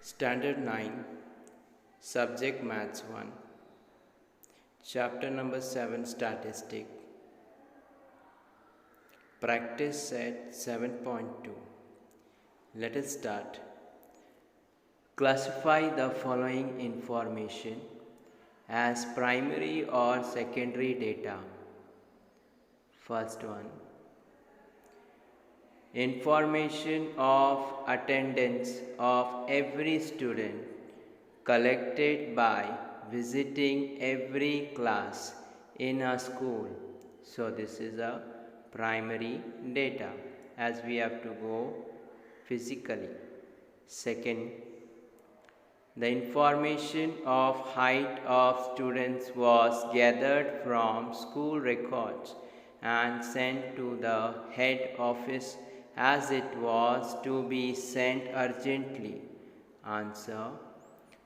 Standard 9, Subject Maths 1, Chapter number 7, Statistic, Practice Set 7.2. Let us start. Classify the following information as primary or secondary data. First one, information of attendance of every student collected by visiting every class in a school. So this is a primary data as we have to go physically. Second, the information of height of students was gathered from school records and sent to the head office as it was to be sent urgently. Answer: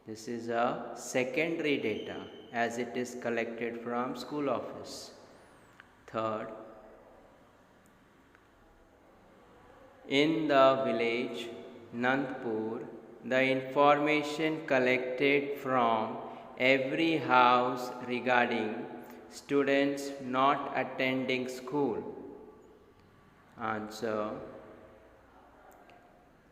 this is a secondary data as it is collected from school office. Third, in the village Nandpur, the information collected from every house regarding students not attending school. Answer: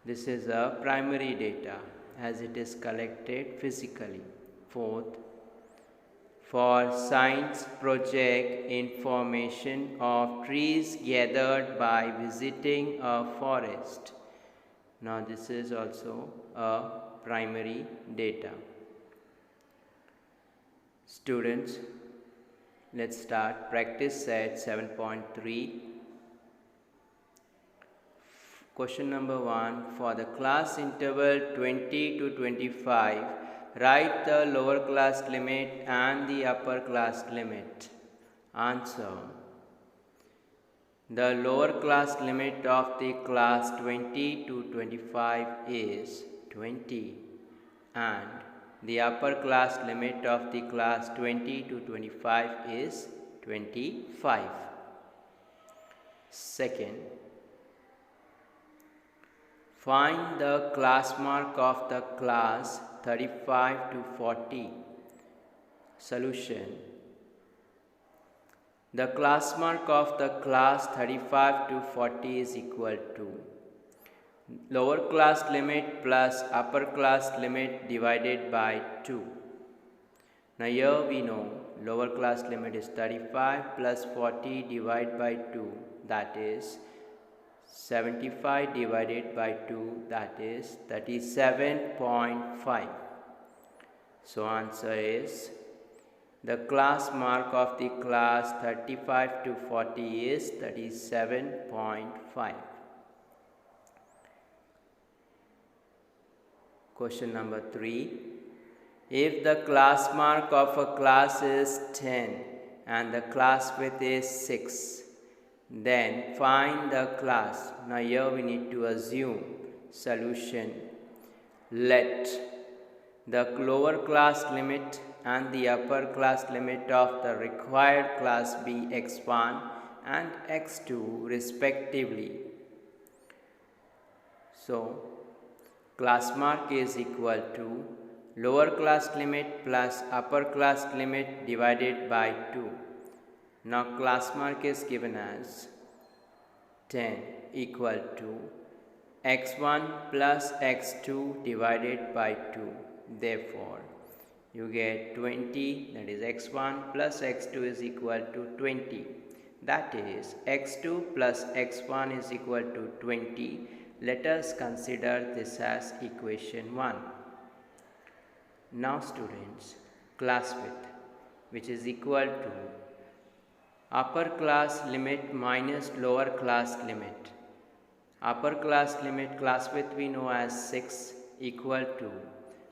this is a primary data as it is collected physically. Fourth, for science project, information of trees gathered by visiting a forest. Now this is also a primary data. Students, let's start practice set 7.3. Question number 1. For the class interval 20 to 25, write the lower class limit and the upper class limit. Answer: the lower class limit of the class 20 to 25 is 20 and the upper class limit of the class 20 to 25 is 25. Second, find the class mark of the class 35 to 40. Solution: the class mark of the class 35 to 40 is equal to lower class limit plus upper class limit divided by 2. Now here we know lower class limit is 35 plus 40 divided by 2, that is 75 divided by 2, that is 37.5. So answer is the class mark of the class 35 to 40 is 37.5. Question number 3. If the class mark of a class is 10 and the class width is 6, then find the class. Now here we need to assume. Solution: let the lower class limit and the upper class limit of the required class be x1 and x2 respectively. So class mark is equal to lower class limit plus upper class limit divided by 2. Now class mark is given as 10 equal to x1 plus x2 divided by 2. Therefore, you get 20, that is x1 plus x2 is equal to 20. That is x2 plus x1 is equal to 20. Let us consider this as equation 1. Now students, class width, which is equal to upper class limit minus lower class limit. Upper class limit, class width we know as 6, equal to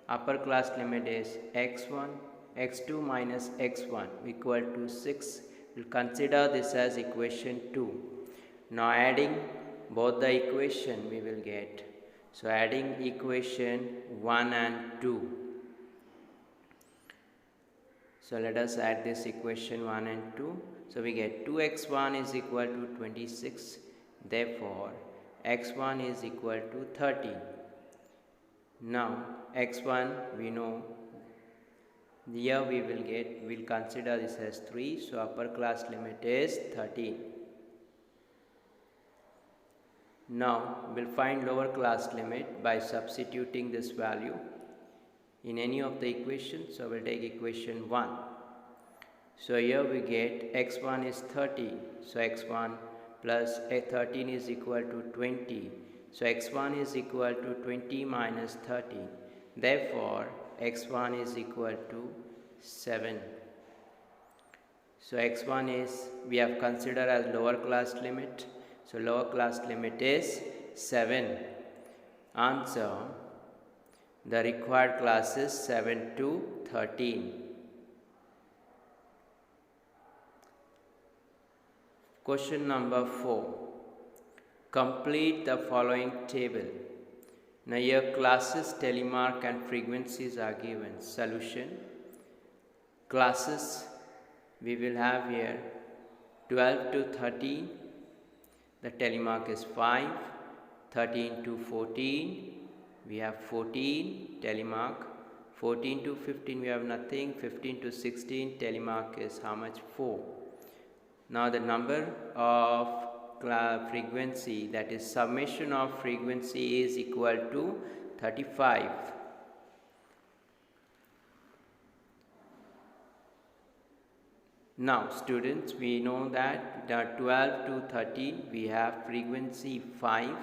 upper class limit is x1, x2 minus x1 equal to 6. We'll consider this as equation 2. Now adding both the equation we will get. So adding equation 1 and 2. So let us add this equation 1 and 2. So we get 2x1 is equal to 26. Therefore, x1 is equal to 13. Now x1 we know, here we'll consider this as 3, so upper class limit is 13. Now we'll find lower class limit by substituting this value in any of the equations. So we'll take equation 1. So here we get x1 is 13, so x1 plus 13 is equal to 20. So x1 is equal to 20 minus 13. Therefore x1 is equal to 7. So x1 is, we have considered as lower class limit. So lower class limit is 7. Answer, the required class is 7 to 13. Question number 4. Complete the following table. Now here classes, telemark and frequencies are given. Solution. Classes we will have here 12 to 13. The telemark is 5. 13 to 14. We have 14 telemark. 14 to 15 we have nothing. 15 to 16 telemark is how much? 4. Now the number of frequency, that is summation of frequency, is equal to 35. Now students, we know that the 12 to 13 we have frequency 5.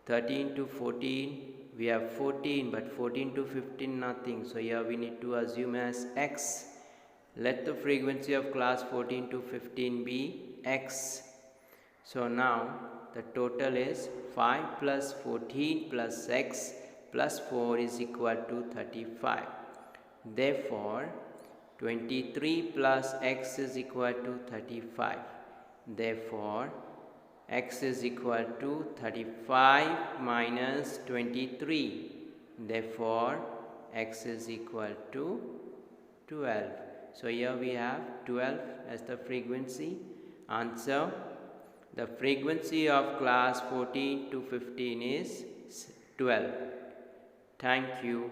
13 to 14 we have 14, but 14 to 15 nothing, so here we need to assume as x. Let the frequency of class 14 to 15 be x. So now the total is 5 plus 14 plus x plus 4 is equal to 35. Therefore 23 plus x is equal to 35. Therefore x is equal to 35 minus 23. Therefore x is equal to 12. So here we have 12 as the frequency. Answer, the frequency of class 14 to 15 is 12. Thank you.